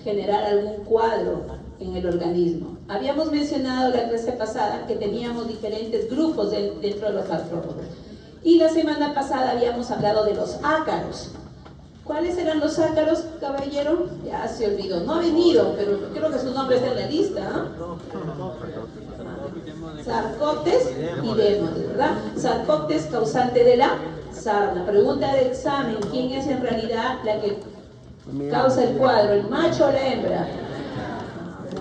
generar algún cuadro en el organismo. Habíamos mencionado la clase pasada que teníamos diferentes grupos dentro de los artrópodos. Y la semana pasada habíamos hablado de los ácaros. ¿Cuáles eran los ácaros, caballero? Ya se olvidó. No ha venido, pero creo que su nombre está en la lista, ¿no? Sarcoptes y Démodes, ¿verdad? Sarcoptes causante de la sarna. Pregunta de examen: ¿quién es en realidad la que causa el cuadro, el macho o la hembra?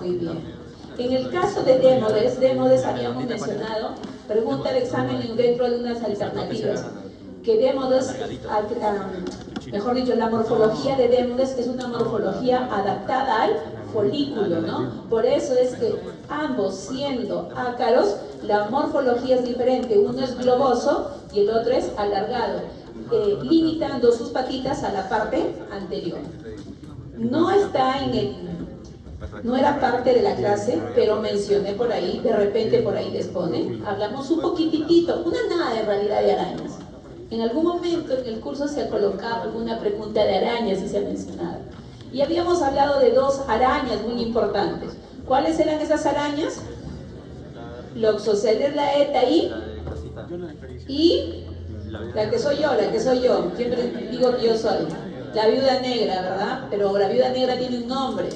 Muy bien. En el caso de Démodes habíamos mencionado, pregunta de examen dentro de unas alternativas, que Démodes, mejor dicho, la morfología de Démodes es una morfología adaptada al folículo, ¿no? Por eso es que ambos, siendo ácaros, la morfología es diferente. Uno es globoso y el otro es alargado, limitando sus patitas a la parte anterior. No está no era parte de la clase, pero mencioné por ahí, de repente por ahí les ponen. Hablamos un poquitito, una nada en realidad de arañas. En algún momento en el curso se ha colocado alguna pregunta de arañas y se ha mencionado. Y habíamos hablado de dos arañas muy importantes. ¿Cuáles eran esas arañas? Loxoceles laeta y la que soy yo. Siempre digo que yo soy la viuda negra, ¿verdad? Pero la viuda negra tiene un nombre.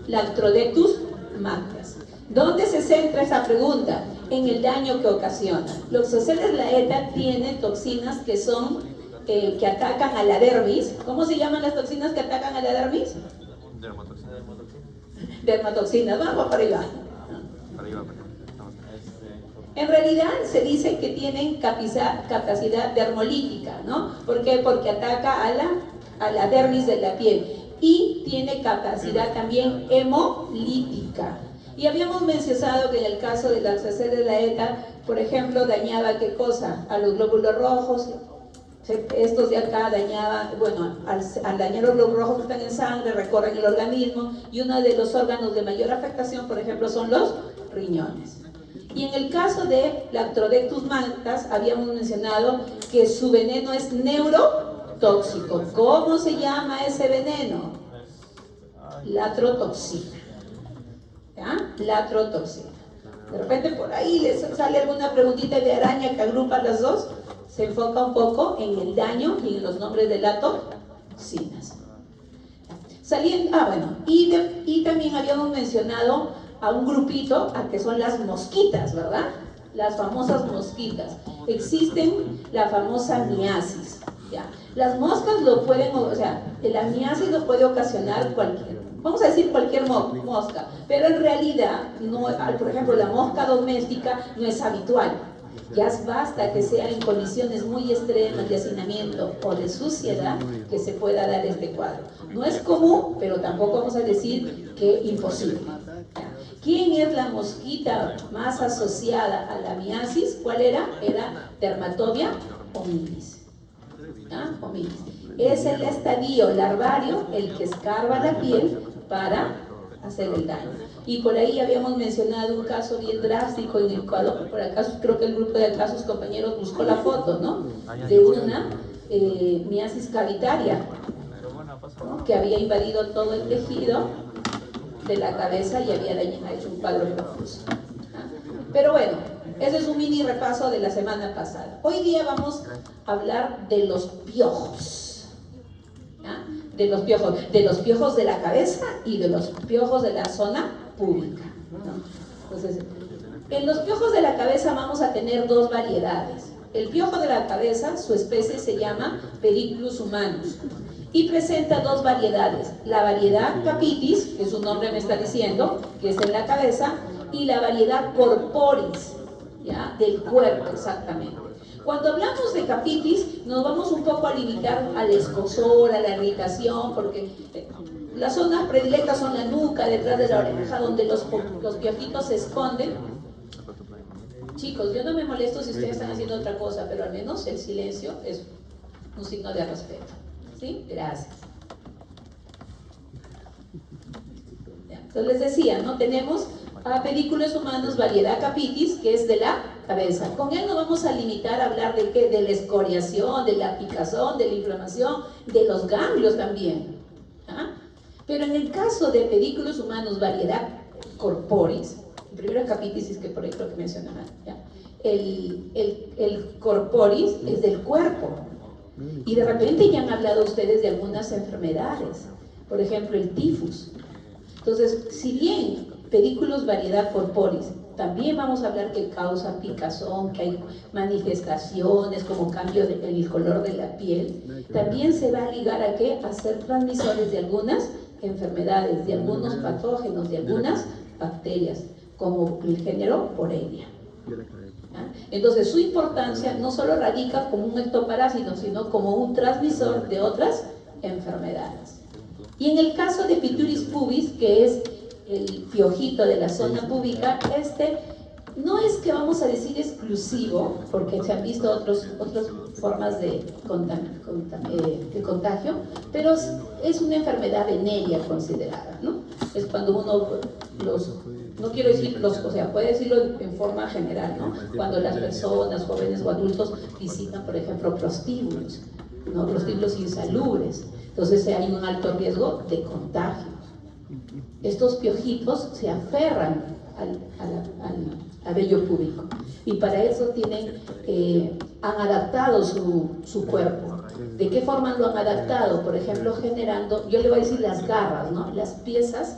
Lactrodectus mactas. ¿Dónde se centra esa pregunta? En el daño que ocasiona. Loxoceles laeta tiene toxinas que son que atacan a la dermis. ¿Cómo se llaman las toxinas que atacan a la dermis? Dermatoxinas. Vamos para arriba. En realidad se dice que tienen capacidad dermolítica, ¿no? ¿Por qué? Porque ataca a la dermis de la piel y tiene capacidad también hemolítica. Y habíamos mencionado que en el caso de la Loxoceles laeta, por ejemplo, dañaba ¿qué cosa? A los glóbulos rojos. Estos de acá dañaban, bueno, al dañar los glóbulos rojos que están en sangre, recorren el organismo, y uno de los órganos de mayor afectación, por ejemplo, son los riñones. Y en el caso de Lactrodectus mactas, habíamos mencionado que su veneno es neurotóxico. ¿Cómo se llama ese veneno? Latrotoxina. ¿Ya? Latrotoxina. De repente por ahí les sale alguna preguntita de araña que agrupa las dos. Se enfoca un poco en el daño y en los nombres de las toxinas. Y también habíamos mencionado a un grupito, a que son las mosquitas, ¿verdad? Las famosas mosquitas. Existen la famosa miasis, ¿ya? Las moscas lo pueden, la miasis lo puede ocasionar vamos a decir cualquier mosca, pero en realidad, no, por ejemplo, la mosca doméstica no es habitual. Ya basta que sea en condiciones muy extremas de hacinamiento o de suciedad que se pueda dar este cuadro. No es común, pero tampoco vamos a decir que imposible. ¿Quién es la mosquita más asociada a la miasis? ¿Cuál era? Era Dermatobia hominis. Hominis. Es el estadio larvario el que escarba la piel para hacer el daño. Y por ahí habíamos mencionado un caso bien drástico en Ecuador. Por acaso creo que el grupo de acá, sus compañeros, buscó la foto, ¿no? De una miasis cavitaria, ¿no? Que había invadido todo el tejido de la cabeza y había hecho un cuadro profuso. Pero bueno, ese es un mini repaso de la semana pasada. Hoy día vamos a hablar de los piojos. ¿Ya? De los piojos de la cabeza y de los piojos de la zona pública, ¿no? Entonces, en los piojos de la cabeza vamos a tener dos variedades. El piojo de la cabeza, su especie se llama Periculus humanus y presenta dos variedades: la variedad capitis, que su nombre me está diciendo, que es en la cabeza, y la variedad corporis, ¿ya? Del cuerpo, exactamente. Cuando hablamos de capitis, nos vamos un poco a limitar al escozor, a la irritación, porque las zonas predilectas son la nuca, detrás de la oreja, donde los piojitos se esconden. Chicos, yo no me molesto si ustedes están haciendo otra cosa, pero al menos el silencio es un signo de respeto. ¿Sí? Gracias. Entonces les decía, ¿no? Tenemos a Periculus humanus variedad capitis, que es de la cabeza. Con él no vamos a limitar a hablar de qué, de la escoriación, de la picazón, de la inflamación, de los ganglios también. ¿Ah? Pero en el caso de pedículos humanos, variedad corporis, el primero capítulo es que por ahí creo que mencionaba, ¿ya? El corporis es del cuerpo. Y de repente ya han hablado ustedes de algunas enfermedades, por ejemplo el tifus. Entonces, si bien pedículos variedad corporis, también vamos a hablar que causa picazón, que hay manifestaciones como cambio del color de la piel, también se va a ligar a qué, a ser transmisores de algunas enfermedades, de algunos patógenos, de algunas bacterias, como el género Borrelia. Entonces su importancia no solo radica como un ectoparásito, sino como un transmisor de otras enfermedades. Y en el caso de Pitulis pubis, que es el piojito de la zona púbica, no es que vamos a decir exclusivo, porque se han visto otras formas de contagio, pero es una enfermedad venérea considerada, ¿no? Es cuando uno no quiero decir o sea, puede decirlo en forma general, ¿no? Cuando las personas, jóvenes o adultos, visitan, por ejemplo, prostíbulos, ¿no? Prostíbulos insalubres, entonces hay un alto riesgo de contagio. Estos piojitos se aferran al vello púbico y para eso han adaptado su cuerpo. ¿De qué forma lo han adaptado? Por ejemplo, generando, yo le voy a decir las garras, ¿no? Las piezas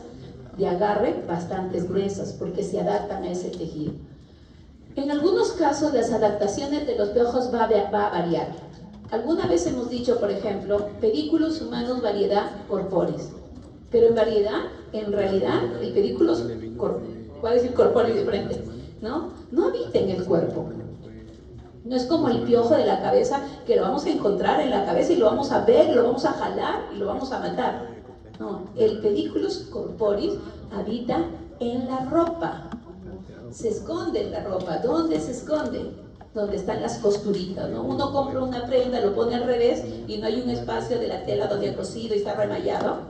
de agarre bastante gruesas porque se adaptan a ese tejido. En algunos casos las adaptaciones de los piojos va a variar. Alguna vez hemos dicho, por ejemplo, pedículos humanos variedad corporis, pero en realidad el pedículo, voy a decir corpóreo diferente, ¿no? No habita en el cuerpo. No es como el piojo de la cabeza que lo vamos a encontrar en la cabeza y lo vamos a ver, lo vamos a jalar y lo vamos a matar. No, el pedículus corporis habita en la ropa, se esconde en la ropa. ¿Dónde se esconde? Donde están las costuritas, ¿no? Uno compra una prenda, lo pone al revés y no hay un espacio de la tela donde ha cosido y está remallado,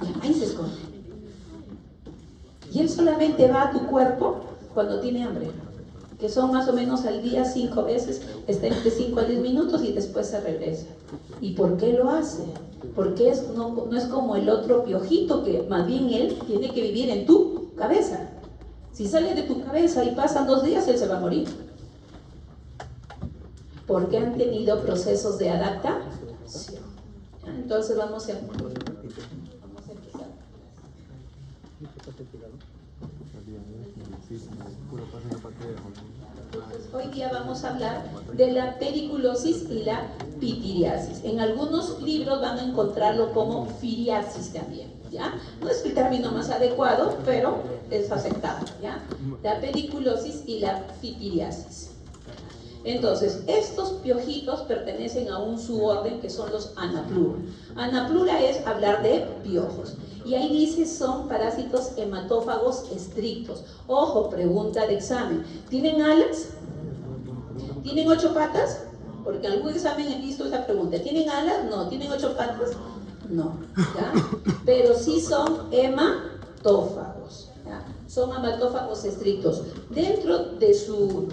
y ahí se esconde. Y él solamente va a tu cuerpo cuando tiene hambre, que son más o menos al día 5 veces, está entre 5 a 10 minutos y después se regresa. ¿Y por qué lo hace? Porque no es como el otro piojito, que más bien él tiene que vivir en tu cabeza. Si sale de tu cabeza y pasan 2 días, él se va a morir. Porque han tenido procesos de adaptación. Entonces vamos a empezar. Entonces, hoy día vamos a hablar de la pediculosis y la pitiriasis. En algunos libros van a encontrarlo como firiasis también, ¿ya? No es el término más adecuado, pero es aceptado, ¿ya? La pediculosis y la pitiriasis. Entonces, estos piojitos pertenecen a un suborden que son los Anaplura. Anaplura es hablar de piojos. Y ahí dice, son parásitos hematófagos estrictos. Ojo, pregunta de examen. ¿Tienen alas? ¿Tienen 8 patas? Porque en algún examen he visto esa pregunta. ¿Tienen alas? No. ¿Tienen 8 patas? No. ¿Ya? Pero sí son hematófagos. ¿Ya? Son hematófagos estrictos. Dentro de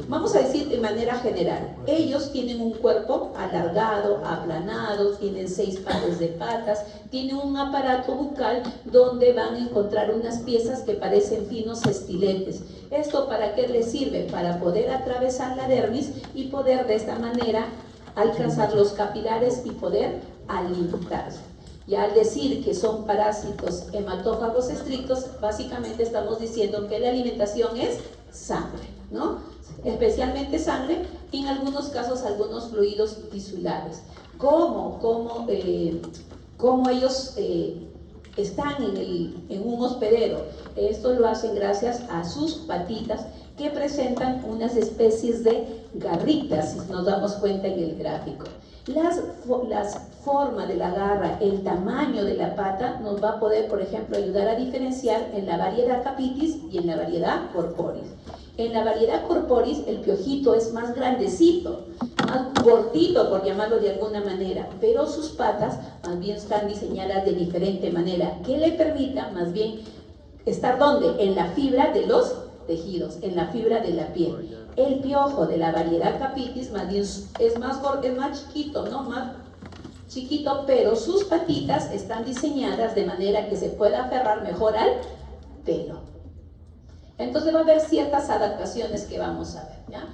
vamos a decir de manera general, ellos tienen un cuerpo alargado, aplanado, tienen 6 pares de patas, tienen un aparato bucal donde van a encontrar unas piezas que parecen finos estiletes. ¿Esto para qué les sirve? Para poder atravesar la dermis y poder de esta manera alcanzar los capilares y poder alimentarse. Y al decir que son parásitos hematófagos estrictos, básicamente estamos diciendo que la alimentación es sangre, ¿no? Especialmente sangre y en algunos casos algunos fluidos tisulares. ¿Cómo ellos están en un hospedero? Esto lo hacen gracias a sus patitas que presentan unas especies de garritas, si nos damos cuenta en el gráfico. La forma de la garra, el tamaño de la pata nos va a poder, por ejemplo, ayudar a diferenciar en la variedad capitis y en la variedad corporis. En la variedad corporis el piojito es más grandecito, más gordito por llamarlo de alguna manera, pero sus patas más bien están diseñadas de diferente manera, que le permita más bien estar ¿dónde? En la fibra de los tejidos, en la fibra de la piel. El piojo de la variedad Capitis más bien es más chiquito, ¿no? Más chiquito, pero sus patitas están diseñadas de manera que se pueda aferrar mejor al pelo. Entonces va a haber ciertas adaptaciones que vamos a ver, ¿ya?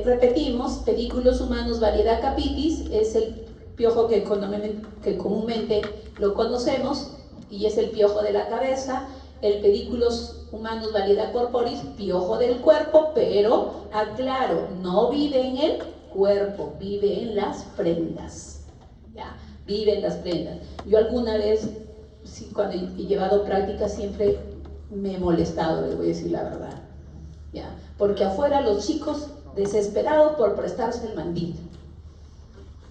Repetimos, pedículos humanos variedad Capitis es el piojo que comúnmente lo conocemos y es el piojo de la cabeza. El pedículos humanos variedad corporis, piojo del cuerpo, pero aclaro, no vive en el cuerpo, vive en las prendas, ¿ya? Vive en las prendas. Yo alguna vez, sí, cuando he llevado práctica, siempre me he molestado, les voy a decir la verdad, ¿ya? Porque afuera los chicos desesperados por prestarse el mandil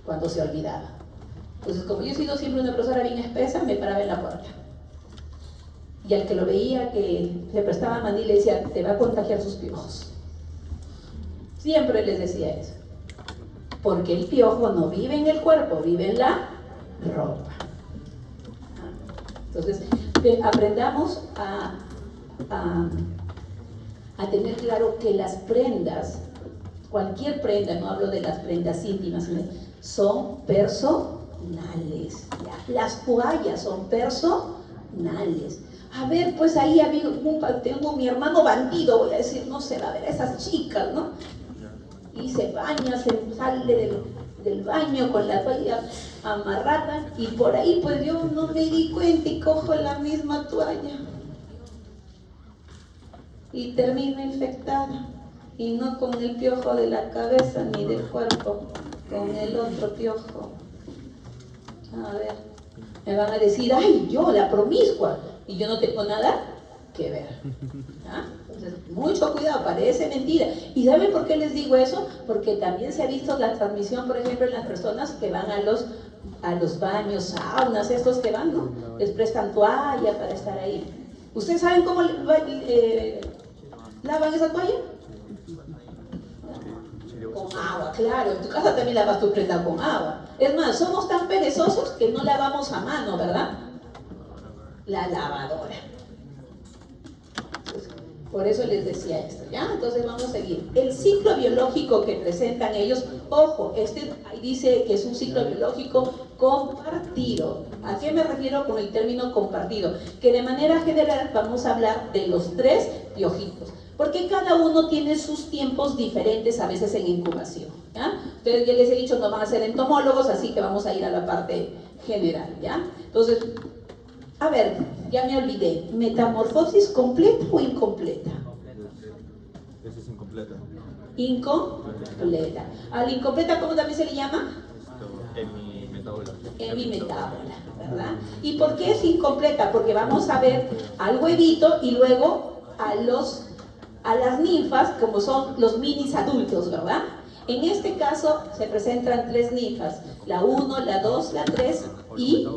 cuando se olvidaba. Entonces, como yo he sido siempre una profesora bien espesa, me paraba en la puerta. Y al que lo veía que le prestaba mandil le decía, te va a contagiar sus piojos. Siempre les decía eso. Porque el piojo no vive en el cuerpo, vive en la ropa. Entonces, aprendamos a tener claro que las prendas, cualquier prenda, no hablo de las prendas íntimas, son personales. Las toallas son personales. A ver, pues ahí tengo mi hermano bandido, voy a decir, no se va a ver a esas chicas, ¿no? Y se baña, sale del baño con la toalla amarrada y por ahí pues yo no me di cuenta y cojo la misma toalla y termino infectada, y no con el piojo de la cabeza ni del cuerpo, con el otro piojo. A ver, me van a decir, ay, yo la promiscua, y yo no tengo nada que ver. ¿Ah? Entonces, mucho cuidado, parece mentira. ¿Y saben por qué les digo eso? Porque también se ha visto la transmisión, por ejemplo, en las personas que van a los baños, saunas, estos que van, ¿no? Les prestan toalla para estar ahí. ¿Ustedes saben cómo lavan esa toalla? Con agua, claro. En tu casa también lavas tu prenda con agua. Es más, somos tan perezosos que no lavamos a mano, ¿verdad? La lavadora. Entonces, por eso les decía esto, ¿ya? Entonces vamos a seguir. El ciclo biológico que presentan ellos, ojo, ahí dice que es un ciclo biológico compartido. ¿A qué me refiero con el término compartido? Que de manera general vamos a hablar de los 3 piojitos, porque cada uno tiene sus tiempos diferentes a veces en incubación, ¿ya? Entonces ya les he dicho, no van a ser entomólogos, así que vamos a ir a la parte general, ¿ya? Entonces, a ver, ya me olvidé, ¿metamorfosis completa o incompleta? Esa es incompleta. Incompleta. ¿A la incompleta cómo también se le llama? Hemimetábola. Hemimetábola, ¿verdad? ¿Y por qué es incompleta? Porque vamos a ver al huevito y luego a las ninfas, como son los minis adultos, ¿verdad? En este caso se presentan 3 ninfas, la 1, la 2, la 3 y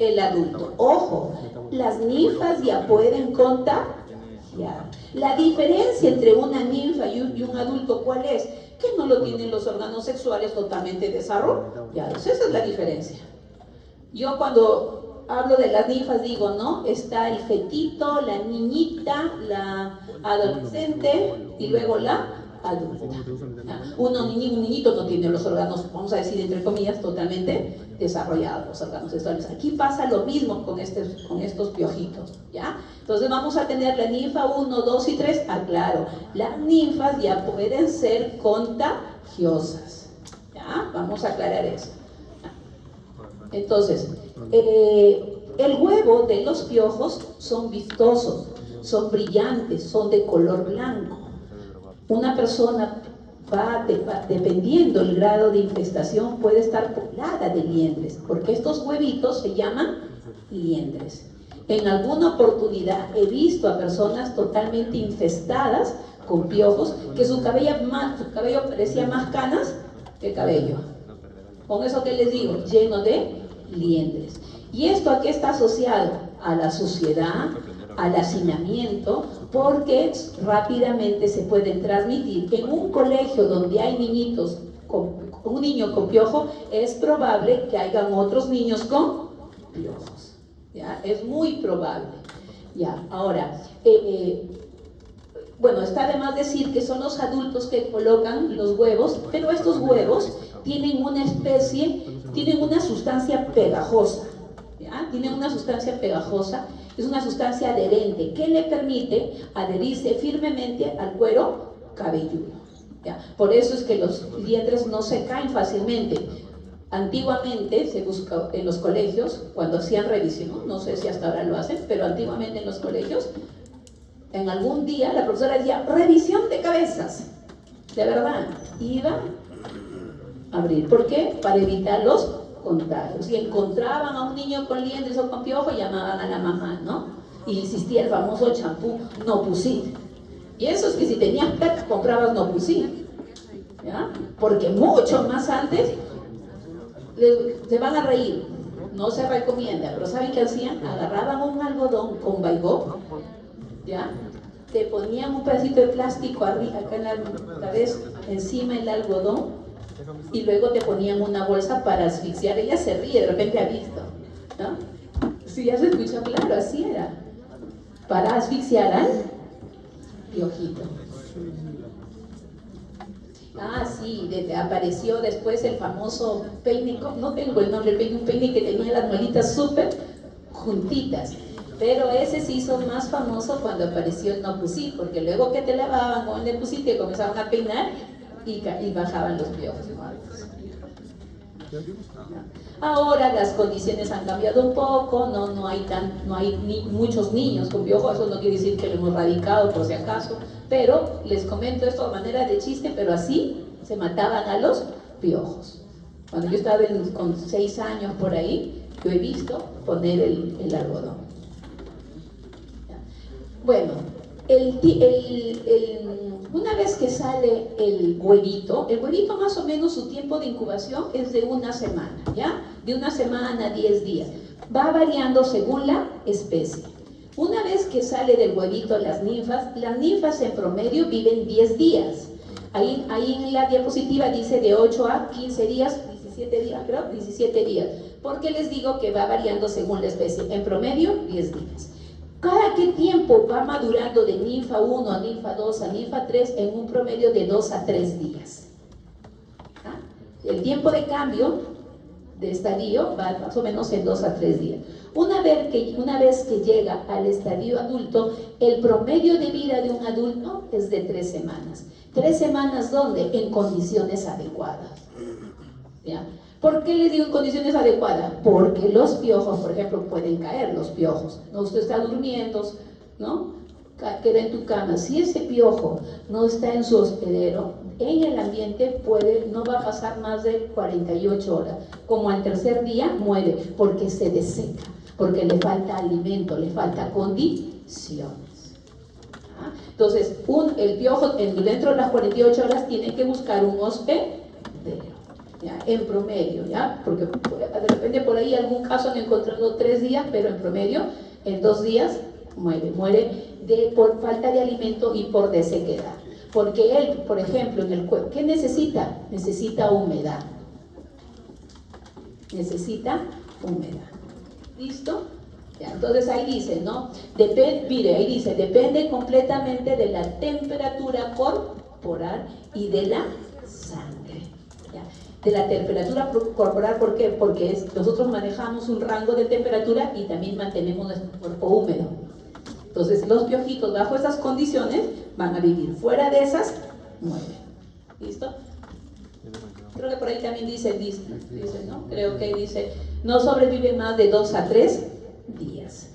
el adulto. Ojo, las ninfas ya pueden contagiar. La diferencia entre una ninfa y un adulto, ¿cuál es? Que no lo tienen los órganos sexuales totalmente desarrollados. Esa es la diferencia. Yo cuando hablo de las ninfas digo, ¿no? Está el fetito, la niñita, la adolescente y luego la adulta. Un niñito no tiene los órganos, vamos a decir entre comillas, totalmente desarrollados, los órganos sexuales. Aquí pasa lo mismo con estos piojitos, ¿ya? Entonces vamos a tener la ninfa 1, 2 y 3, aclaro, las ninfas ya pueden ser contagiosas, ¿ya? Vamos a aclarar eso. Entonces, el huevo de los piojos son vistosos, son brillantes, son de color blanco. Una persona dependiendo del grado de infestación, puede estar poblada de liendres, porque estos huevitos se llaman liendres. En alguna oportunidad he visto a personas totalmente infestadas con piojos, que su cabello parecía más canas que cabello. Con eso que les digo, lleno de liendres. ¿Y esto a qué está asociado? A la suciedad, al hacinamiento, porque rápidamente se pueden transmitir. En un colegio donde hay niñitos, un niño con piojo, es probable que hayan otros niños con piojos, ¿ya? Es muy probable, ¿ya? Ahora, Bueno, está de más decir que son los adultos que colocan los huevos, pero estos huevos tienen una especie, tienen una sustancia pegajosa, ¿ya? Tienen una sustancia pegajosa, es una sustancia adherente que le permite adherirse firmemente al cuero cabelludo, ¿ya? Por eso es que los liendres no se caen fácilmente. Antiguamente se buscaba en los colegios, cuando hacían revisión, no sé si hasta ahora lo hacen, pero antiguamente en los colegios, en algún día la profesora decía, revisión de cabezas. De verdad, iba a abrir. ¿Por qué? Para evitar los contagios. Si encontraban a un niño con liendres o con piojo, llamaban a la mamá, ¿no? Y insistía el famoso champú Nopusit. Y eso es que si tenías plata, comprabas Nopusit, ¿ya? Porque mucho más antes se van a reír, no se recomienda, pero ¿saben qué hacían? Agarraban un algodón con baigó, ¿ya? Te ponían un pedacito de plástico arriba, acá en la cabeza, encima el algodón, y luego te ponían una bolsa para asfixiar. Ella se ríe, de repente ha visto, ¿no? Sí, ya se escuchó, claro, así era, para asfixiar al piojito. Ah, sí, apareció después el famoso peine, no tengo el nombre, un peine que tenía las muelitas súper juntitas, pero ese se hizo más famoso cuando apareció el Nopusit, porque luego que te lavaban con el Nopusit te comenzaban a peinar y bajaban los piojos. Ahora las condiciones han cambiado un poco, no hay muchos niños con piojos, eso no quiere decir que lo hemos erradicado por si acaso, pero les comento esto de manera de chiste, pero así se mataban a los piojos. Cuando yo estaba con 6 años por ahí, yo he visto poner el algodón. Bueno, una vez que sale el huevito más o menos su tiempo de incubación es de 1 semana, ¿ya? De 1 semana a 10 días. Va variando según la especie. Una vez que sale del huevito las ninfas en promedio viven 10 días. Ahí en la diapositiva dice de 8 a 15 días, 17 días, creo, 17 días. Porque les digo que va variando según la especie. En promedio, 10 días. ¿Cada qué tiempo va madurando de ninfa 1 a ninfa 2 a ninfa 3 en un promedio de 2 a 3 días? ¿Ah? El tiempo de cambio de estadio va más o menos en 2 a 3 días. Una vez que llega al estadio adulto, el promedio de vida de un adulto es de 3 semanas. 3 semanas, ¿dónde? En condiciones adecuadas. ¿Ya? ¿Por qué les digo en condiciones adecuadas? Porque los piojos, por ejemplo, pueden caer los piojos. ¿No? Usted está durmiendo, ¿no? Queda en tu cama. Si ese piojo no está en su hospedero, en el ambiente no va a pasar más de 48 horas. Como al tercer día muere, porque se deseca, porque le falta alimento, le falta condiciones. ¿Ah? Entonces, el piojo dentro de las 48 horas tiene que buscar un hospedero. ¿Ya? En promedio, ¿ya? Porque de repente por ahí algún caso han encontrado 3 días, pero en promedio en 2 días muere por falta de alimento y por desequedad. Porque él, por ejemplo, en el cuerpo, ¿qué necesita? Necesita humedad. Necesita humedad. ¿Listo? Ya, entonces ahí dice, ¿no? Mire, ahí dice, depende completamente de la temperatura corporal y de la sangre. ¿Ya? De la temperatura corporal, ¿por qué? Porque nosotros manejamos un rango de temperatura y también mantenemos nuestro cuerpo húmedo. Entonces los piojitos bajo esas condiciones van a vivir. Fuera de esas, mueren. ¿Listo? Creo que por ahí también dice, ¿no? Creo que dice, no sobrevive más de 2 a 3 días.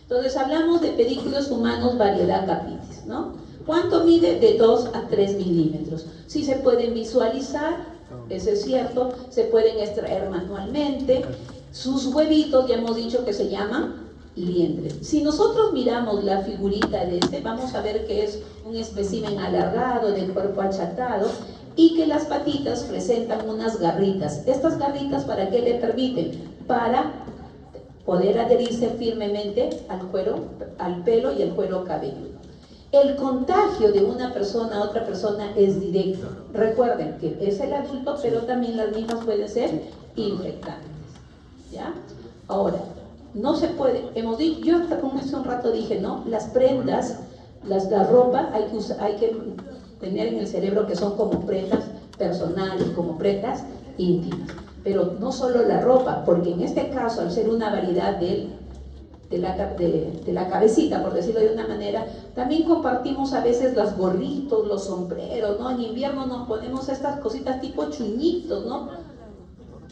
Entonces hablamos de pedículos humanos variedad capitis, ¿no? ¿Cuánto mide? De 2 a 3 milímetros. Sí se pueden visualizar, eso es cierto, se pueden extraer manualmente. Sus huevitos, ya hemos dicho que se llaman liendres. Si nosotros miramos la figurita de vamos a ver que es un espécimen alargado, de cuerpo achatado, y que las patitas presentan unas garritas. Estas garritas, ¿para qué le permiten? Para poder adherirse firmemente al cuero, al pelo y al cuero cabelludo. El contagio de una persona a otra persona es directo. Recuerden que es el adulto, pero también las ninfas pueden ser infectantes. ¿Ya? Ahora, no se puede, hemos dicho, yo hasta hace un rato dije, ¿no? Las prendas La ropa hay que tener en el cerebro que son como prendas personales, como prendas íntimas. Pero no solo la ropa, porque en este caso, al ser una variedad de la cabecita, por decirlo de una manera, también compartimos a veces los gorritos, los sombreros, ¿no? En invierno nos ponemos estas cositas tipo chuñitos, ¿no?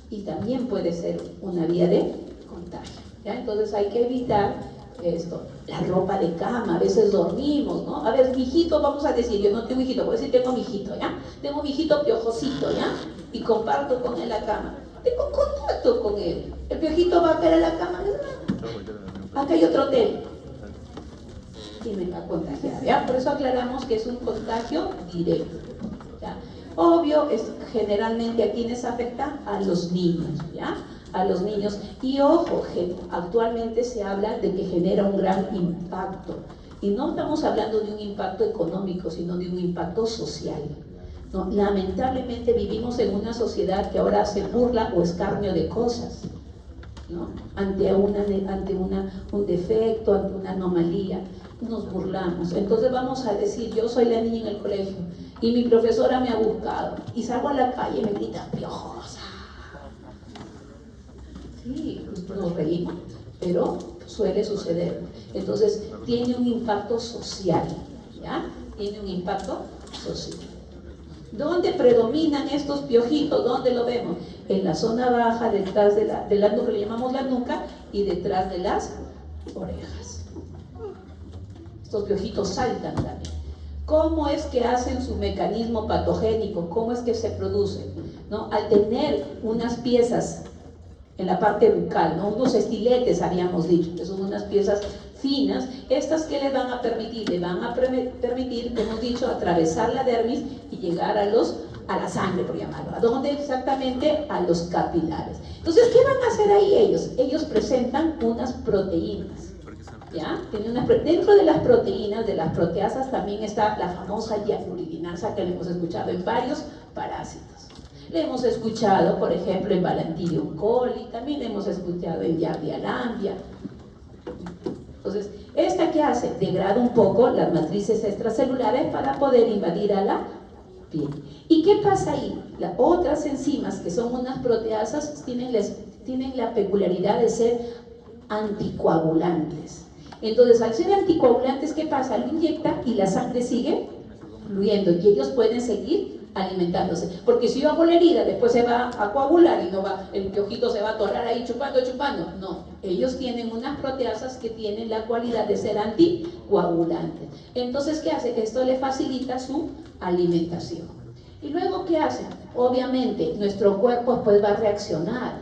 Y también puede ser una vía de contagio, ¿ya? Entonces hay que evitar esto. La ropa de cama, a veces dormimos, ¿no? A ver, mijito, vamos a decir, yo no tengo hijito, voy a decir tengo mijito, ¿ya? Tengo mijito piojosito, ¿ya? Y comparto con él la cama. Tengo contacto con él. El piojito va a caer a la cama. Acá hay otro hotel. Y me va a contagiar, ¿ya? Por eso aclaramos que es un contagio directo, ¿ya? Obvio, generalmente a quienes afecta, a los niños, ¿ya? A los niños. Y ojo, actualmente se habla de que genera un gran impacto. Y no estamos hablando de un impacto económico, sino de un impacto social, ¿no? Lamentablemente vivimos en una sociedad que ahora hace burla o escarnio de cosas, ¿no? Ante un defecto, ante una anomalía, nos burlamos. Entonces vamos a decir, yo soy la niña en el colegio y mi profesora me ha buscado y salgo a la calle y me gritan piojosa. Sí, nos reímos, pero suele suceder. Entonces tiene un impacto social, ¿ya? Tiene un impacto social. ¿Dónde predominan estos piojitos? ¿Dónde lo vemos? En la zona baja, detrás de la nuca, que le llamamos la nuca, y detrás de las orejas. Estos piojitos saltan también. ¿Cómo es que hacen su mecanismo patogénico? ¿Cómo es que se producen? ¿No? Al tener unas piezas en la parte bucal, ¿no? Unos estiletes habíamos dicho, que son unas piezas finas, estas que le van a permitir, hemos dicho, atravesar la dermis y llegar a la sangre, por llamarlo. ¿A dónde exactamente? A los capilares. Entonces, ¿qué van a hacer ahí ellos? Ellos presentan unas proteínas, ¿ya? Dentro de las proteínas, de las proteasas, también está la famosa hialuronidasa que le hemos escuchado en varios parásitos. Le hemos escuchado, por ejemplo, en Balantidium coli, también le hemos escuchado en Giardia lambia. Entonces, ¿esta qué hace? Degrada un poco las matrices extracelulares para poder invadir a la piel. ¿Y qué pasa ahí? Las otras enzimas, que son unas proteasas, tienen la peculiaridad de ser anticoagulantes. Entonces, al ser anticoagulantes, ¿qué pasa? Lo inyecta y la sangre sigue fluyendo y ellos pueden seguir alimentándose, porque si yo hago la herida, después se va a coagular y el piojito se va a atorar ahí chupando, no, ellos tienen unas proteasas que tienen la cualidad de ser anticoagulantes. Entonces, ¿qué hace? Esto le facilita su alimentación. Y luego, ¿qué hace? Obviamente, nuestro cuerpo pues va a reaccionar,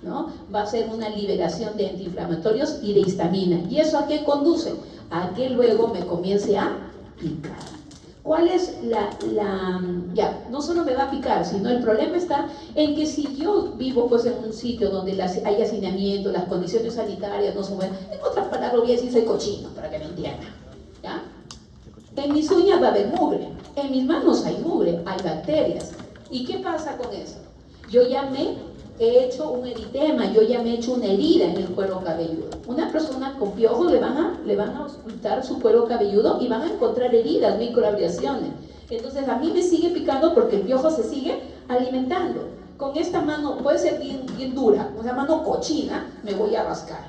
¿no? Va a hacer una liberación de antiinflamatorios y de histamina. ¿Y eso a qué conduce? A que luego me comience a picar. ¿Cuál es ya, no solo me va a picar, sino el problema está en que si yo vivo pues en un sitio donde hay hacinamiento, las condiciones sanitarias no son buenas, en otras palabras voy a decir soy cochino, para que me entiendan, ¿ya? En mis uñas va a haber mugre, en mis manos hay mugre, hay bacterias. ¿Y qué pasa con eso? Yo ya me he hecho un eritema, yo ya me he hecho una herida en el cuero cabelludo. Una persona con piojos le van a auscultar su cuero cabelludo y van a encontrar heridas, microabrasiones. Entonces a mí me sigue picando porque el piojo se sigue alimentando. Con esta mano, puede ser bien dura, con esa mano cochina, me voy a rascar.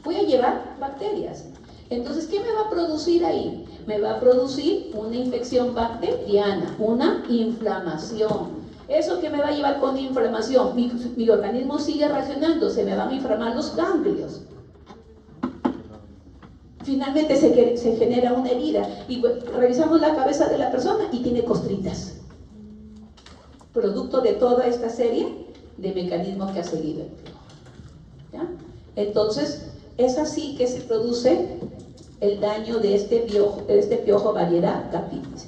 Voy a llevar bacterias. Entonces, ¿qué me va a producir ahí? Me va a producir una infección bacteriana, una inflamación. ¿Eso que me va a llevar con inflamación? Mi organismo sigue reaccionando, se me van a inflamar los ganglios. Finalmente se genera una herida y revisamos la cabeza de la persona y tiene costritas. Producto de toda esta serie de mecanismos que ha seguido el piojo, ¿ya? Entonces, es así que se produce el daño de este piojo variedad capitis.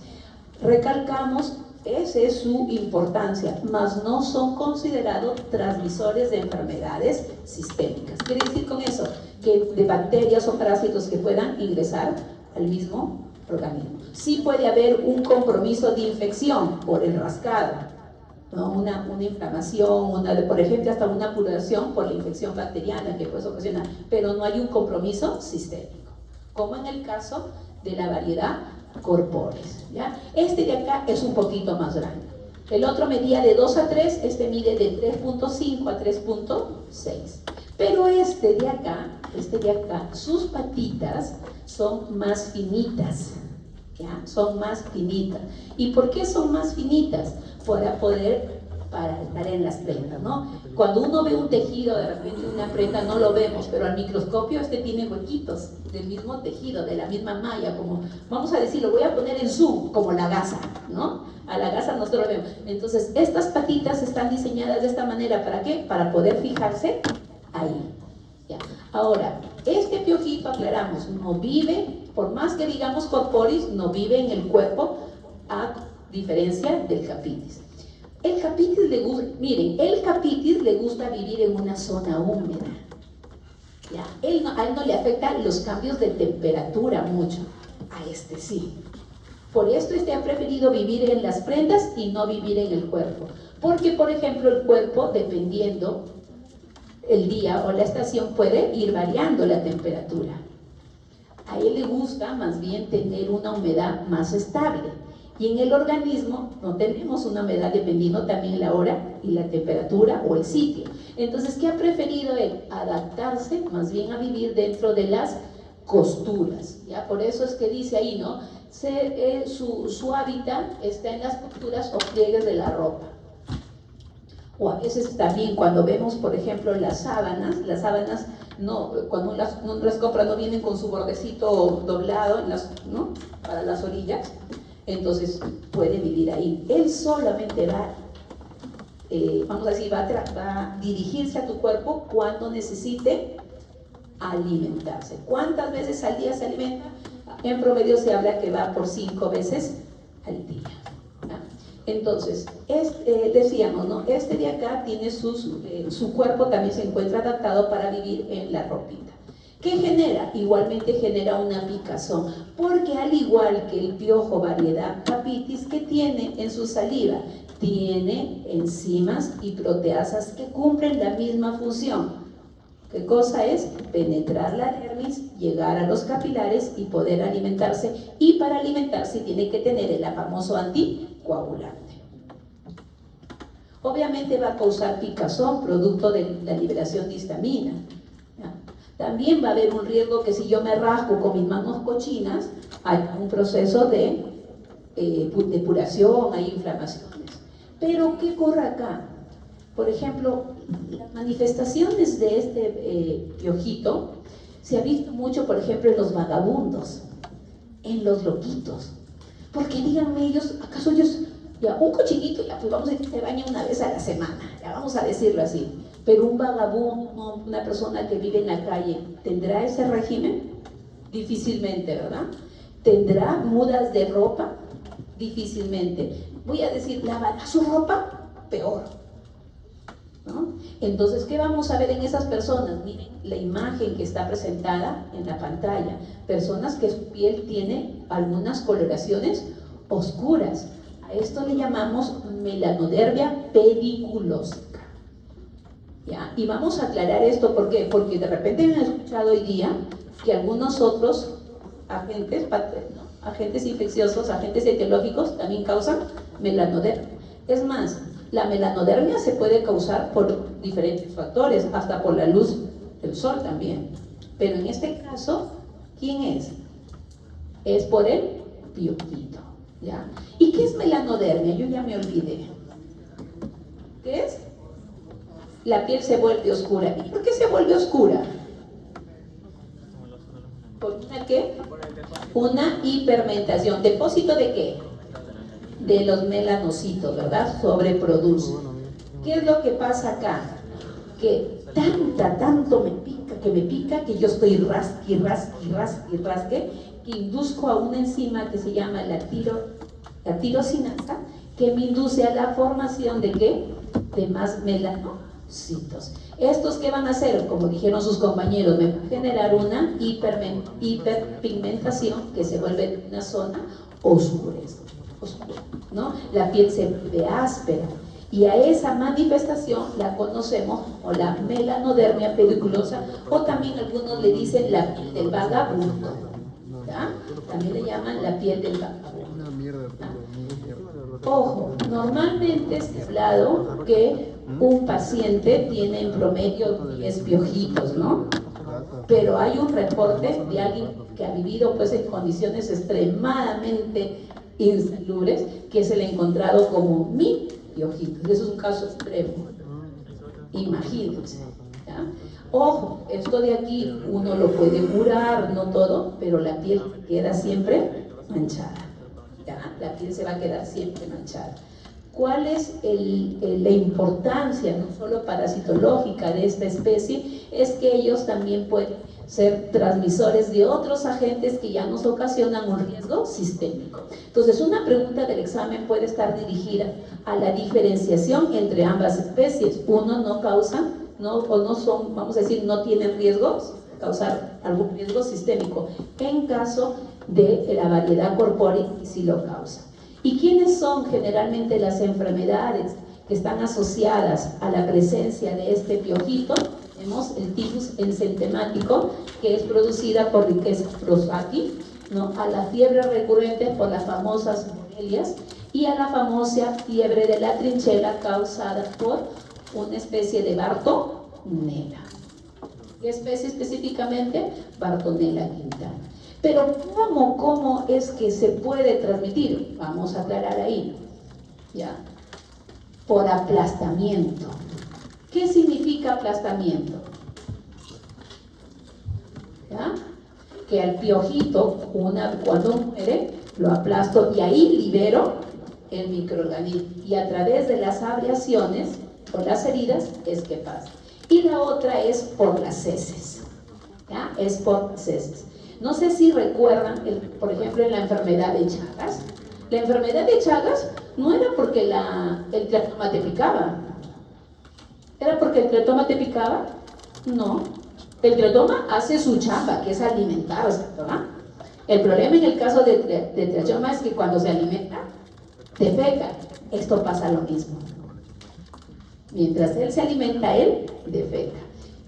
Recalcamos, esa es su importancia, mas no son considerados transmisores de enfermedades sistémicas. ¿Quiere decir con eso? Que de bacterias o parásitos que puedan ingresar al mismo organismo. Sí puede haber un compromiso de infección por el rascado, ¿no? Una inflamación, por ejemplo, hasta una pudrición por la infección bacteriana que puede ocasionar, pero no hay un compromiso sistémico. como en el caso de la variedad corporis, ¿ya? Este de acá es un poquito más grande. El otro medía de 2 a 3, este mide de 3.5 a 3.6. Pero este de acá, sus patitas son más finitas, ¿ya? Son más finitas. ¿Y por qué son más finitas? Para estar en las prendas, ¿no? Cuando uno ve un tejido, de repente una prenda no lo vemos, pero al microscopio este tiene huequitos del mismo tejido, de la misma malla, como, vamos a decir, lo voy a poner en zoom, como la gasa, ¿no? A la gasa nosotros lo vemos. Entonces, estas patitas están diseñadas de esta manera, ¿para qué? Para poder fijarse ahí. Ya. Ahora, este piojito, aclaramos, no vive, por más que digamos corporis, no vive en el cuerpo, a diferencia del capitis. El capitis le gusta, miren, el capitis le gusta vivir en una zona húmeda. ¿Ya? A él no le afectan los cambios de temperatura mucho, a este sí. Por esto este ha preferido vivir en las prendas y no vivir en el cuerpo. Porque, por ejemplo, el cuerpo, dependiendo el día o la estación, puede ir variando la temperatura. A él le gusta más bien tener una humedad más estable. Y en el organismo no tenemos una humedad dependiendo también la hora y la temperatura o el sitio. Entonces, ¿qué ha preferido él? Adaptarse más bien a vivir dentro de las costuras. ¿Ya? Por eso es que dice ahí, ¿no? Su hábitat está en las costuras o pliegues de la ropa. O a veces también cuando vemos, por ejemplo, las sábanas no, cuando uno las compra no vienen con su bordecito doblado ¿no? Para las orillas. Entonces puede vivir ahí. Él solamente va a dirigirse a tu cuerpo cuando necesite alimentarse. ¿Cuántas veces al día se alimenta? En promedio se habla que va por 5 veces al día. ¿Ya? Entonces, decíamos, ¿no? Este de acá tiene su cuerpo también se encuentra adaptado para vivir en la ropita. ¿Qué genera? Igualmente genera una picazón, porque al igual que el piojo variedad capitis, que tiene en su saliva, tiene enzimas y proteasas que cumplen la misma función. ¿Qué cosa es? Penetrar la dermis, llegar a los capilares y poder alimentarse. Y para alimentarse tiene que tener el famoso anticoagulante. Obviamente va a causar picazón, producto de la liberación de histamina. También va a haber un riesgo que si yo me rasco con mis manos cochinas, hay un proceso de depuración, hay inflamaciones. Pero, ¿qué ocurre acá? Por ejemplo, las manifestaciones de este piojito se ha visto mucho, por ejemplo, en los vagabundos, en los loquitos. Porque díganme ellos, ¿acaso ellos, ya un cochinito, ya pues vamos a decir que se baña una vez a la semana, ya vamos a decirlo así? Pero un vagabundo, una persona que vive en la calle, ¿tendrá ese régimen? Difícilmente, ¿verdad? ¿Tendrá mudas de ropa? Difícilmente. Voy a decir, ¿lavará su ropa? Peor, ¿no? Entonces, ¿qué vamos a ver en esas personas? Miren la imagen que está presentada en la pantalla. Personas que su piel tiene algunas coloraciones oscuras. A esto le llamamos melanodermia pediculosa. ¿Ya? Y vamos a aclarar esto, ¿por qué? Porque de repente me han escuchado hoy día que algunos otros agentes infecciosos, agentes etiológicos también causan melanodermia. Es más, la melanodermia se puede causar por diferentes factores, hasta por la luz del sol también. Pero en este caso, ¿quién es? Es por el piojito, ¿ya? ¿Y qué es melanodermia? Yo ya me olvidé. ¿Qué es? La piel se vuelve oscura. ¿Y por qué se vuelve oscura? ¿Por una qué? Una hipermentación. ¿Depósito de qué? De los melanocitos, ¿verdad? Sobreproduce. ¿Qué es lo que pasa acá? Que tanto me pica, que yo estoy rasque, que induzco a una enzima que se llama la tirosinasa, que me induce a la formación de ¿qué? De más melanocitos. ¿Estos qué van a hacer? Como dijeron sus compañeros, me van a generar una hiperpigmentación que se vuelve una zona oscura, ¿no? La piel se vuelve áspera. Y a esa manifestación la conocemos como la melanodermia pediculosa, o también algunos le dicen la piel del vagabundo. ¿ya? También le llaman la piel del vagabundo. Una mierda, ¿Ya? mierda. Ojo, normalmente se ha hablado que un paciente tiene en promedio 10 piojitos, ¿no? Pero hay un reporte de alguien que ha vivido pues en condiciones extremadamente insalubres que se le ha encontrado como 1000 piojitos. Eso es un caso extremo. Imagínense, ¿ya? Ojo, esto de aquí uno lo puede curar, no todo, pero la piel queda siempre manchada, ¿ya? La piel se va a quedar siempre manchada. ¿Cuál es la importancia, no solo parasitológica, de esta especie? Es que ellos también pueden ser transmisores de otros agentes que ya nos ocasionan un riesgo sistémico. Entonces, una pregunta del examen puede estar dirigida a la diferenciación entre ambas especies. Uno no causa, o no son, vamos a decir, no tienen riesgos, causar algún riesgo sistémico. En caso de la variedad corpórea, sí lo causa. ¿Y quiénes son generalmente las enfermedades que están asociadas a la presencia de este piojito? Tenemos el tifus encentemático, que es producida por Rickettsia prusaki, ¿no? A la fiebre recurrente por las famosas borrelias y a la famosa fiebre de la trinchera causada por una especie de Bartonella. ¿Qué especie específicamente? Bartonella quintana. Pero ¿cómo es que se puede transmitir? Vamos a aclarar ahí, ¿ya? Por aplastamiento. ¿Qué significa aplastamiento? ¿Ya? Que al piojito, cuando muere, lo aplasto y ahí libero el microorganismo. Y a través de las abreaciones, por las heridas, es que pasa. Y la otra es por las heces, ¿ya? Es por las heces. No sé si recuerdan, por ejemplo, en la enfermedad de Chagas. La enfermedad de Chagas no era porque el tratoma te picaba. ¿Era porque el tratoma te picaba? No. El tratoma hace su chamba, que es alimentarse, ¿verdad? El problema en el caso de tratoma es que cuando se alimenta, defeca. Esto pasa lo mismo. Mientras él se alimenta, él defeca.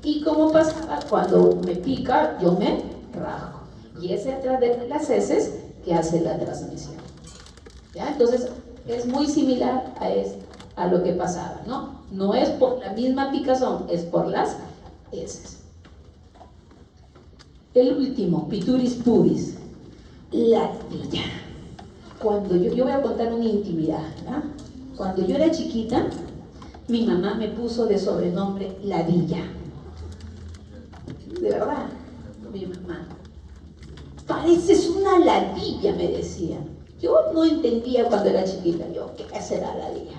Y como pasaba, cuando me pica, yo me rajo. Y es a través de las heces que hace la transmisión. ¿Ya? Entonces, es muy similar a lo que pasaba, ¿no? No es por la misma picazón, es por las heces. El último, Pituris pubis, la ardilla. Cuando yo voy a contar una intimidad, ¿verdad? Cuando yo era chiquita, mi mamá me puso de sobrenombre Ladilla. De verdad, mi mamá. Pareces una ladilla, me decía. Yo no entendía cuando era chiquita, ¿qué será ladilla?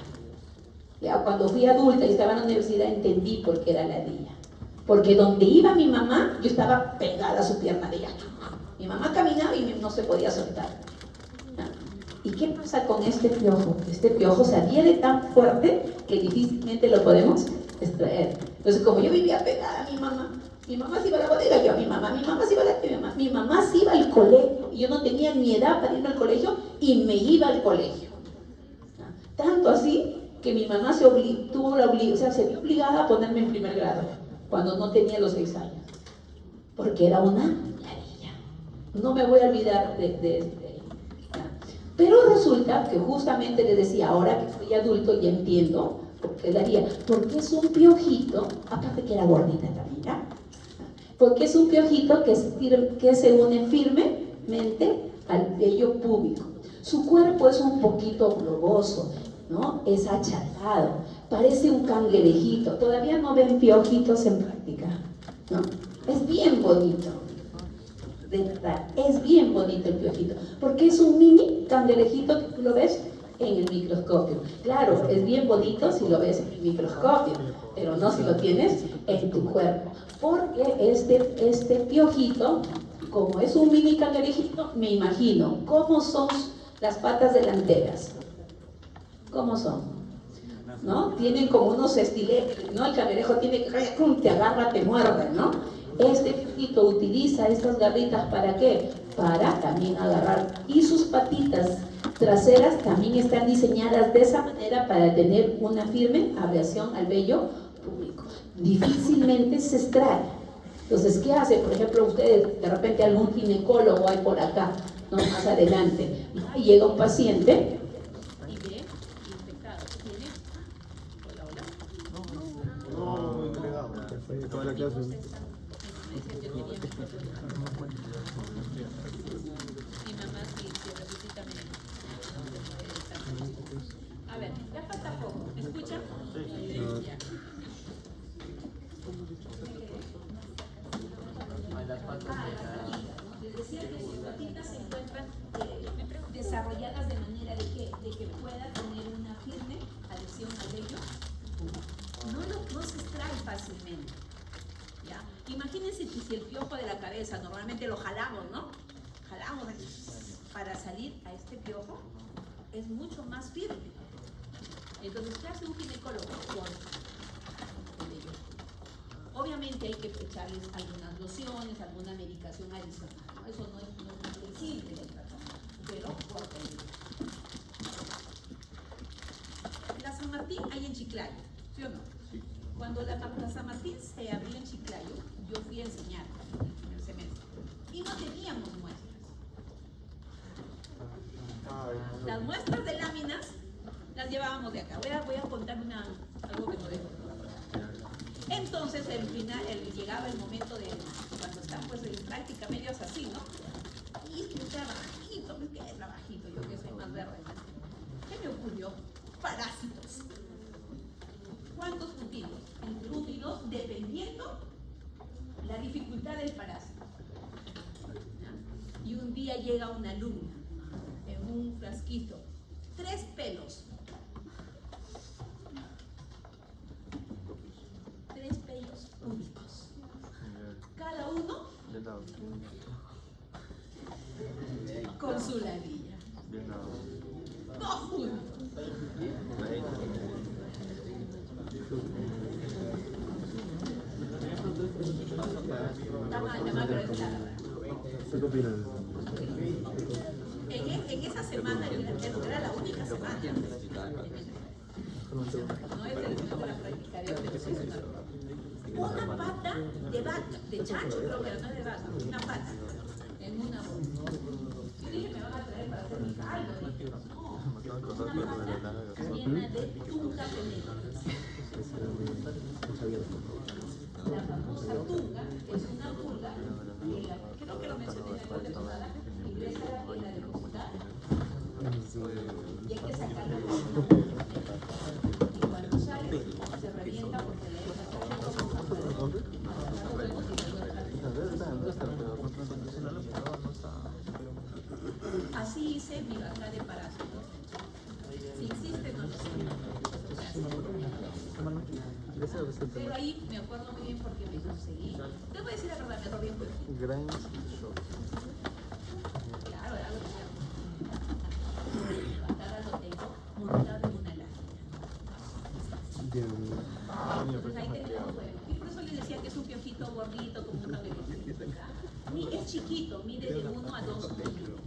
Ya cuando fui adulta y estaba en la universidad entendí por qué era ladilla. Porque donde iba mi mamá, yo estaba pegada a su pierna de ella. Mi mamá caminaba y no se podía soltar. ¿Y qué pasa con este piojo? Este piojo se adhiere tan fuerte que difícilmente lo podemos extraer. Entonces, como yo vivía pegada a mi mamá se iba a la bodega, yo a mi mamá se iba a mi mamá se iba al colegio, y yo no tenía ni edad para irme al colegio, y me iba al colegio. Tanto así que mi mamá se vio obligada a ponerme en primer grado, cuando no tenía los 6 años, porque era una ladilla. No me voy a olvidar de pero resulta que justamente le decía, ahora que soy adulto ya entiendo por qué daría, porque es un piojito, aparte que era gordita también, ¿ya? Porque es un piojito que se une firmemente al vello púbico. Su cuerpo es un poquito globoso, ¿no? Es achatado, parece un cangrejito. Todavía no ven piojitos en práctica, ¿no? Es bien bonito. De verdad, es bien bonito el piojito, porque es un mini cangrejito que tú lo ves en el microscopio. Claro, es bien bonito si lo ves en el microscopio, pero no si lo tienes en tu cuerpo, porque este piojito, como es un mini cangrejito, me imagino cómo son las patas delanteras. ¿Cómo son? ¿No? Tienen como unos estiletes, ¿no? El cangrejo tiene que, te agarra, te muerde, ¿no? Este piojito utiliza estas garritas ¿para qué? Para también agarrar, y sus patitas traseras también están diseñadas de esa manera para tener una firme abreación al vello púbico. Difícilmente se extrae. Entonces, ¿qué hace? Por ejemplo, ustedes, de repente algún ginecólogo hay por acá, ¿no? Más adelante, y llega un paciente y ve infectado. ¿Tiene? Hola, hola. No, entregado. Toda la clase. Mi mamá sí, resucita a ver, ya falta poco. ¿Me escuchan? Sí. Ya. Les decía que sus patitas se encuentran desarrolladas de manera de que pueda tener una firme adhesión al vello. No se extrae fácilmente. ¿Ya? Imagínense que si el piojo de la cabeza, normalmente lo jalamos, ¿no? Jalamos para salir a este piojo, es mucho más firme. Entonces, ¿qué hace un ginecólogo? Con ello. Obviamente hay que echarles algunas lociones, alguna medicación adicional, ¿no? Eso no es flexible el tratamiento, pero corta el vello. La San Martín hay en Chiclayo, ¿sí o no? Sí. Cuando la San Martín se abrió en Chiclayo, yo fui a enseñar en el semestre y no teníamos muestras. Las muestras de láminas las llevábamos de acá. Voy a contar algo que no dejo. Entonces, al final, llegaba el momento de cuando están pues prácticamente así, ¿no? Y trabajito, ¿qué trabajito? Yo que soy más verde. ¿Qué me ocurrió? Parásitos. ¿Cuántos útilos? Entre útilos, dependiendo la dificultad del parásito. ¿Ya? Y un día llega una alumna en un frasquito, 3 pelos. 3 pelos únicos. Cada uno con su ladilla. No juntos. Está mal, pero es la verdad. ¿Qué opinas? En esa semana, era la única semana. No he terminado la práctica de una pata de vaca, de chancho creo que era, no de vaca, una pata, en una bolsa. Yo dije, me van a traer para hacer mi caldo. Dije, no, una pata llena de tunga veneno. La famosa tunga es una pulga, creo que lo mencioné en la temporada, ingresa en la depositar y hay que sacarla. Y cuando sale, se revienta porque le así hice mi vaca de parásitos. Si existe, no lo sé. Pero ahí me acuerdo muy bien porque me conseguí. Te voy a decir la verdad, me robé un poco. Claro, era lo que sea. Patada lo tengo montado en una lámina. Pues ahí tenemos, y por eso les decía que es un piojito gordito, como un cabello. Es chiquito, mide de 1 a 2 metros.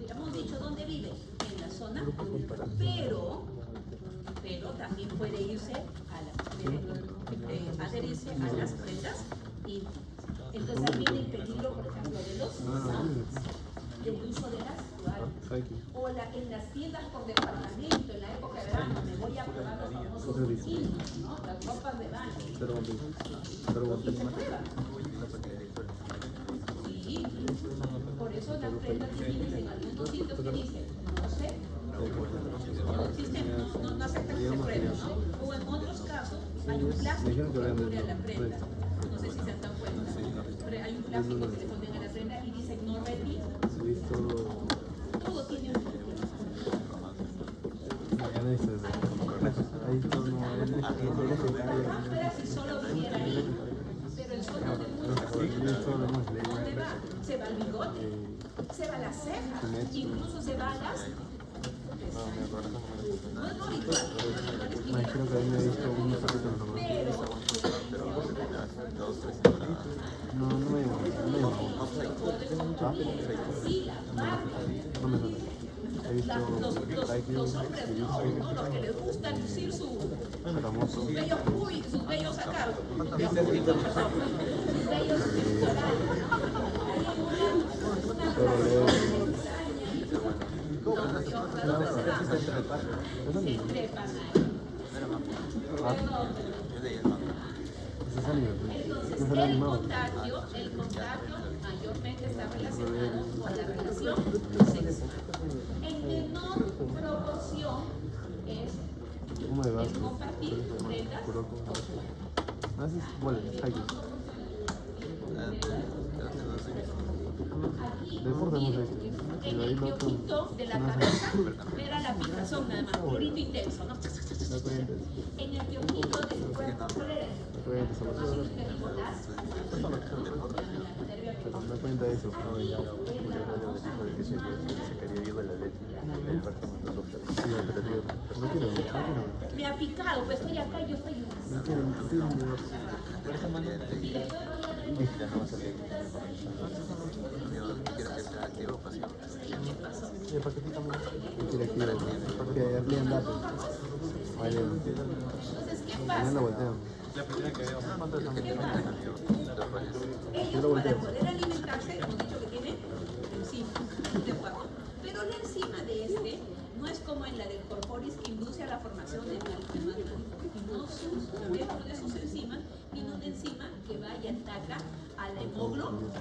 Hemos dicho dónde vive, en la zona, pero también puede irse adherirse a las prendas y entonces también el peligro, por ejemplo, de los del uso de las toallas o en las tiendas por departamento en la época de verano me voy a probar los famosos bikinis, ¿no? Las ropas de baño y se prueba. Sí, por eso las prendas bikinis en algunos sitios que dicen no sé, no existen, no aceptan que se pruebe, ¿no? O en otros casos hay un plástico que cubre a la prenda, no sé si se dan cuenta, pero hay un plástico que le ponen a la prenda y dicen no repeat. Todo tiene un porqué. Si solo viniera ahí, pero el suelo de muchas ¿dónde va? Se va al bigote, se va a la ceja, incluso se va a las. No es lo habitual, Creo que ahí me he visto un capítulo nomás. No me llamo. No me suena. He visto los hombres, ¿no? Los que les gusta lucir sus bellos acá, Vellos pectorales. Se trepan ahí. Ese es anime, Entonces, no es el animado. contagio mayormente está relacionado con la relación sexual. En menor proporción es ¿Cómo le vas? el compartir prendas. Ah, ese es bueno, es hiking. Aquí, Deporte no sé. en el piojito de la cabeza, era la picazón nada más, purito intenso, ¿no? No cuentes. En el piojito del cuerpo, ¿cuál era? No cuentes. No cuenta eso. Sí, pero tío, no quiero. Me ha picado, pues estoy acá y yo estoy más. No quiero. Y el paquetito más. Quiere activo. Porque amplían datos. Vale. Entonces, ¿qué Ya pasa? lo voltean. Ellos para poder alimentarse, hemos dicho que tienen enzimas, ¿de acuerdo? Pero la enzima de este no es como en la del corporis que induce a la formación de dentro de sus enzimas tiene una enzima que va y ataca a la hemoglobina,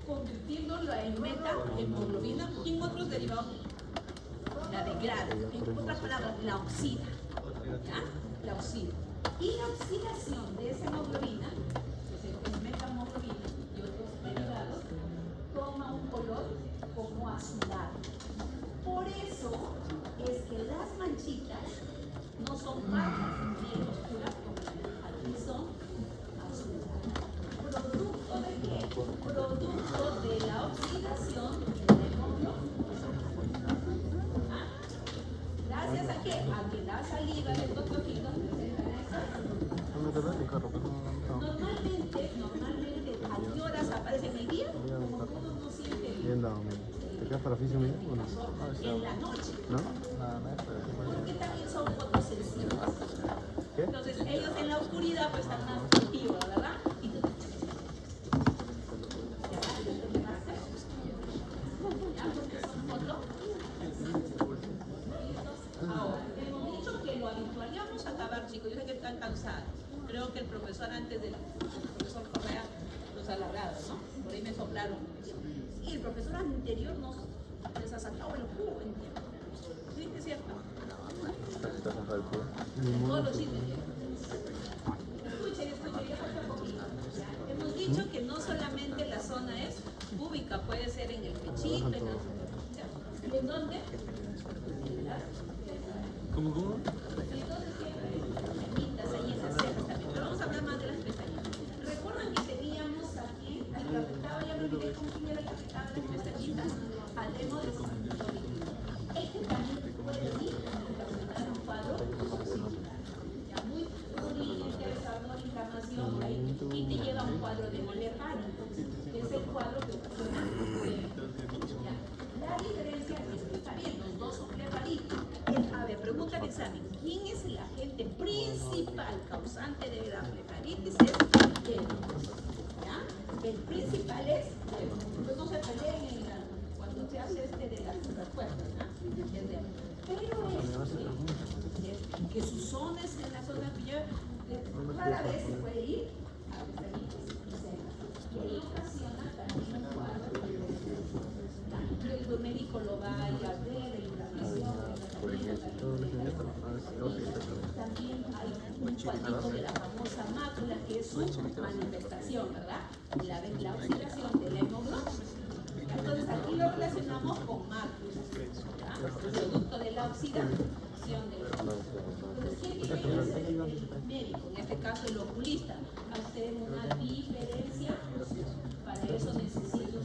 convirtiéndolo en meta-hemoglobina y en otros derivados la degrada, en otras palabras, la oxida, ¿ya? La oxida. Y la oxidación de esa hemoglobina, que es metahemoglobina y otros derivados, toma un color como azulado. Por eso es que las manchitas no son marcas bien oscuras como aquí son azuladas. ¿Producto de qué? Producto de la oxidación de la hemoglobina. ¿Gracias a qué? A que la saliva de estos toquitos presentan estas. Normalmente, ¿a qué horas aparece en el día? Como uno no siente Bien dado, men. ¿Te quedas para oficio mío o no? en la noche. ¿No? Porque también son fotosensibles. ¿Qué? Entonces ellos en la oscuridad pues están más activos, ¿verdad? Y tú... Ya, porque son fotos. Ahora, hemos dicho que lo habitual, ya vamos a acabar, chicos, yo sé que están cansados. Creo que el profesor antes del profesor Correa los ha alargado, ¿no? Por ahí me soplaron. Y el profesor anterior nos les ha sacado el jugo en tiempo. ¿Sí? ¿Es cierto? En todos los sitios. Escuchen, ya falta poquito. Hemos dicho que no solamente la zona es púbica, puede ser en el pechito, ¿en dónde? ¿Cómo? Entonces, pestañitas ahí en las cejas también. Pero vamos a hablar más de las pestañitas. ¿Recuerdan que teníamos aquí al que afectaba, ya me olvidé con quién era el que afectaba las pestañitas? Al demo de este también puede ir a presentar un cuadro ya muy interesador, inflamación ahí, y te lleva a un cuadro de molergano, que es el cuadro que ocasiona. La diferencia es que está bien, los dos son blefaritis. A ver, pregunta de examen. ¿Quién es el agente principal causante de la blefaritis? Es el virus. ¿Ya? El principal es el virus. Entonces no se peleen cuando se hace de las respuestas, ¿no? Pero que su zona es en la zona que rara vez se puede ir a blefaritis y ahí ocasiona también un cuadro que el médico lo va a ir a ver, la inflamación. También hay un cuadrito de la famosa mácula que es su manifestación, ¿verdad? La oxidación de la hemoglobina. Entonces aquí lo relacionamos con mácula, producto de la oxidación de la hemoglobina. Entonces, ¿qué tiene que hacer el médico? En este caso el oculista, hacer una diferencia. Para eso necesito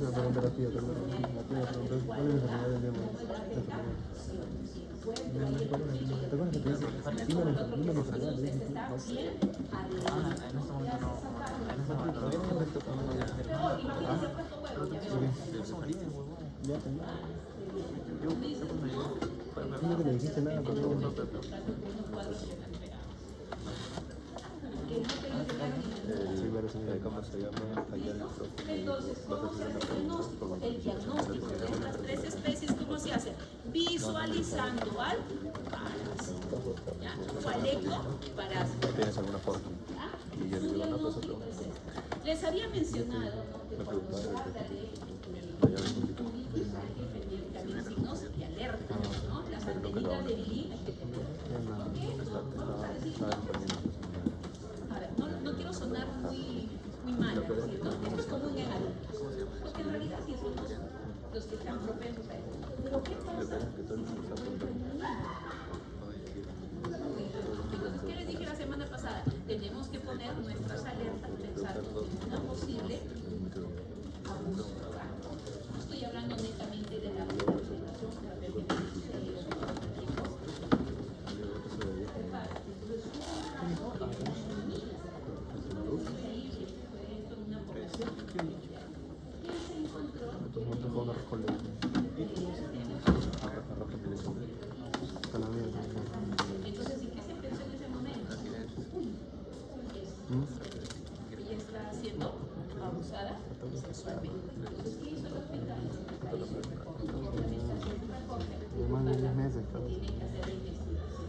¿Cómo se llama? Fallar el próximo. Entonces, ¿cómo se hace el diagnóstico? El diagnóstico de estas tres especies, ¿cómo se hace? Visualizando al parásito. ¿Ya? ¿Cuál ectoparásito? ¿Tienes alguna foto? Y yo le digo, no, pues otro. Les había mencionado, ¿no?, que cuando se habla de también signos y alerta, ¿no? Las antenitas de Billy hay que tener. A ver, no quiero sonar muy mala, ¿no? Esto es común en adultos, porque en realidad sí somos los que están propensos a eso. Pero ¿qué pasa? Entonces, ¿qué les dije la semana pasada? Tenemos que poner nuestras alertas pensando en una posible abuso. No estoy hablando netamente de la violación, entonces, ¿y qué se pensó en ese momento? Ella está siendo abusada sexualmente. Entonces, ¿qué hizo el hospital? Más de 10 meses, claro. Tiene que hacer la investigación.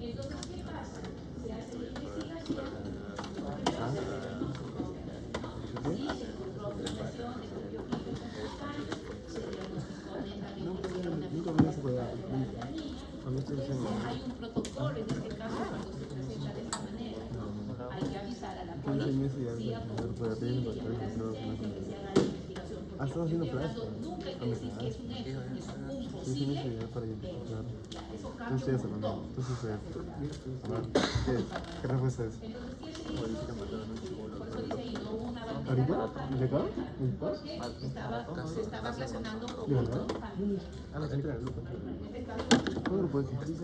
Entonces, ¿qué pasa? Se hace la investigación. Sí, se encontró violación, se copió se diagnosticó netamente que era una violación de la niña. Hay un protocolo en este caso cuando se presenta de esta manera. Hay que avisar a la policía, por posible que la asistente, que se haga la investigación. Porque estoy hablando, nunca hay que decir que es un hecho, es un posible hecho. Eso cambia un montón. ¿Qué respuesta es? Entonces, ¿qué se hizo? Por eso dice ahí, no hubo una bandera ¿Ahorita? roja. ¿De acá? Porque se estaba relacionando con otro familiar. En este caso, ¿Cómo lo puedes esa es la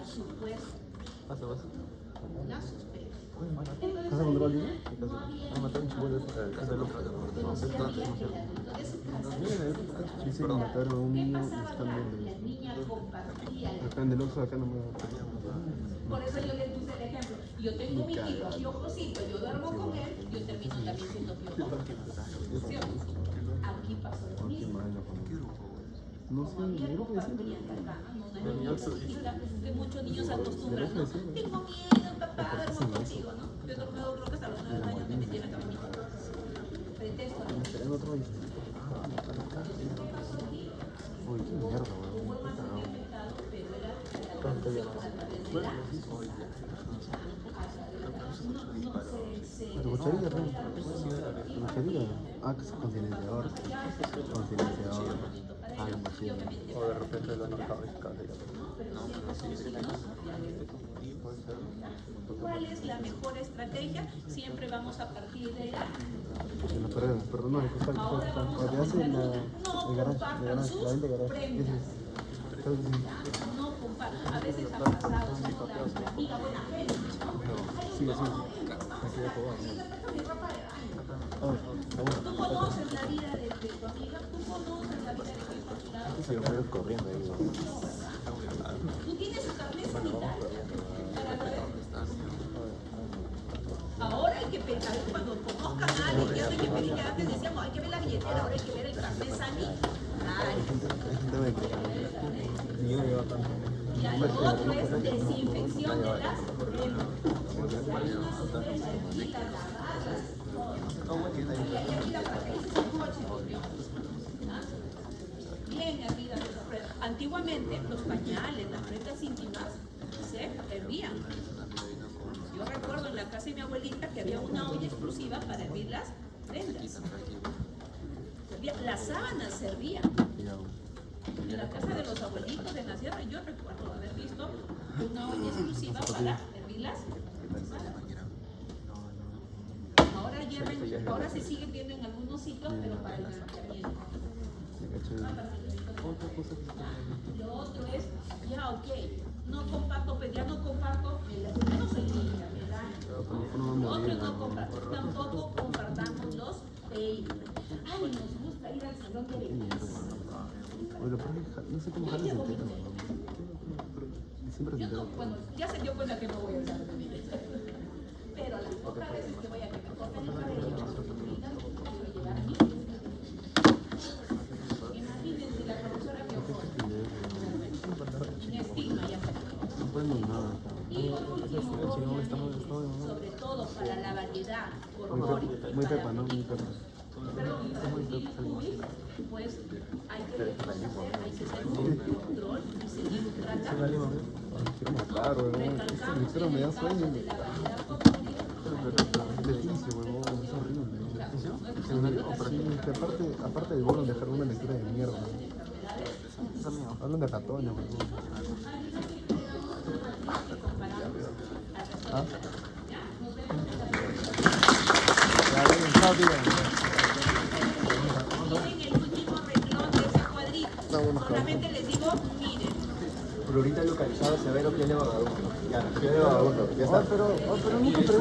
supuesta, la sospecha. Entonces, ¿Casa contra alguien? no había Sí, mataron a un ¿qué niño y pasaba están acá? viendo La eso. niña compartía la Acá en el Oxxo, acá no me Por eso yo les puse el ejemplo. Yo tengo mi hijo piojosito, yo duermo con él, yo termino también siendo piojoso. ¿Sí o no? Aquí pasó lo mismo. No sé, yo creo que sí. Que muchos niños acostumbran, ¿no? Tengo miedo, papá, duermo contigo, ¿no? Yo dormí creo que hasta los 9 años me metí en la camioneta. Pretexto. En otro país. Uy, qué mierda, weón. Fue más afectado, pero era la traducción a través de la ¿Tu cucharilla, Ren? ¿Tu cucharilla? Ah, que es concienciador. Concienciador. Ah, la mochila. O de repente lo notaba y ¿Cuál es la mejor estrategia? Siempre vamos a partir de la... Pero no, el costal, Ahora vamos a te hace poner el no garage, compartan la sus venta garage. prendas. Creo que sí. No compartan. A veces ha pasado con la amiga buena gente, ¿no? Sí, sí. Aquí de todo. Mi ropa de baño. Tú conoces la vida de tu amiga, tú conoces la vida de tu lado. se lo veo corriendo ahí. Tú tienes su carnet sanitario. Ahora hay que pensar, cuando conozcan a alguien, ya hay que pedir, que antes decíamos, hay que ver la billetera, ahora hay que ver el carnet sanitario. Yo no llevo tanto. Y al otro es desinfección de las prendas. Hay unas superchiquitas, lavadas, todo. Y ahí arriba para que dices un coche, bien arriba de las prendas. Antiguamente los pañales, las prendas íntimas se hervían. Yo recuerdo en la casa de mi abuelita que había una olla exclusiva para hervir las prendas. Las sábanas servían. En la casa de los abuelitos en la sierra, yo recuerdo haber visto una olla exclusiva para hervir las sábanas. Ahora se sigue viendo en algunos sitios, pero para el blanqueamiento. Lo otro es, ya ok, no comparto, pues ya no comparto, yo no soy niña, me daño. Otro no comparto, tampoco compartamos los peitos. Ay, nos gusta ir al salón de belleza. Pero por ahí, no sé cómo Jale se entera, weón. Siempre se entera. Bueno, ya se dio cuenta que no voy a usar de mí. Pero las pocas veces que voy a que me corten el cabello, me quiero llevar a mí. Imagínense la profesora que mi estigma ya se No podemos nada. y por último, sobre todo para la variedad corpórea, Muy pepa, ¿no? Muy pepa. pues hay que reconocer, hay que tener un control y seguir un tratamiento. Quiero matar, weón. Este mixero me da sueño. Leticia, weón. Es horrible. Sí, que aparte de Bono dejar una lectura de mierda. Hablan de ratones, weón. ¿Ah? Ya, bueno, chao, tío. Miren el último renglón de ese cuadrito. Solamente les digo, miren. Pero ahorita localizado severo que es de vagabundo. Ya, que es de vagabundo. Ya está. Pero nunca pregunto.